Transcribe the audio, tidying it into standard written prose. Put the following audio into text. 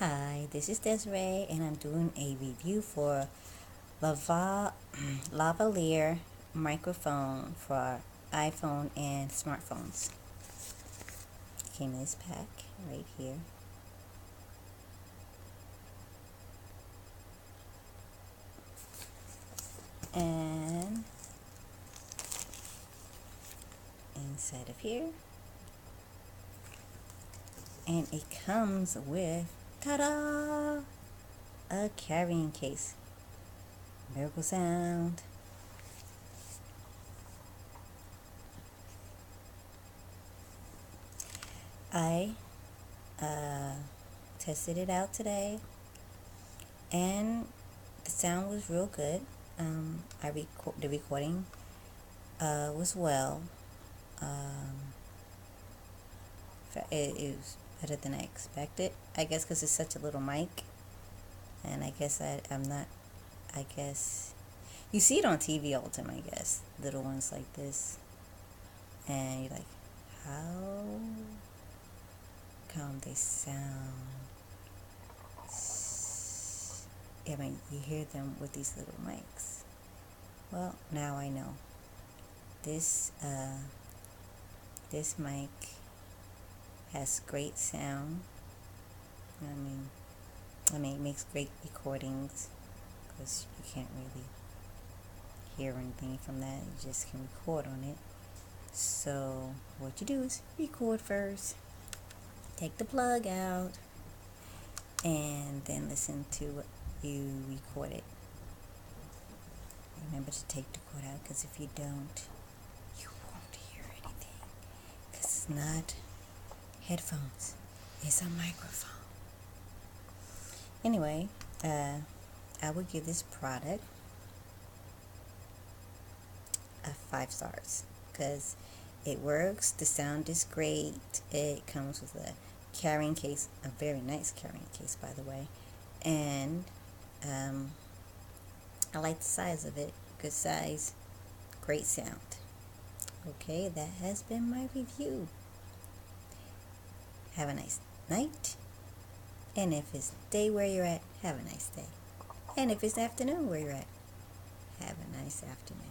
Hi, this is Desiree, and I'm doing a review for Lavalier microphone for iPhone and smartphones. Came in this pack right here. And inside of here. And it comes with, ta-da! A carrying case. Miracle Sound. I tested it out today, and the sound was real good. The recording was well. It was better than I expected. I guess because it's such a little mic, and I guess I'm not. I guess you see it on TV all the time. I guess little ones like this, and you're like, how come they sound? I mean, you hear them with these little mics. Well, now I know. This mic has great sound. I mean, it makes great recordings because you can't really hear anything from that. You just can record on it. So what you do is record first, take the plug out, and then listen to what you recorded. Remember to take the cord out, because if you don't, you won't hear anything, because it's not headphones, it's a microphone. Anyway, I would give this product 5 stars because it works. The sound is great. It comes with a carrying case, a very nice carrying case, by the way, and I like the size of it. Good size, great sound. Okay, that has been my review. Have a nice night. And if it's day where you're at, have a nice day. And if it's afternoon where you're at, have a nice afternoon.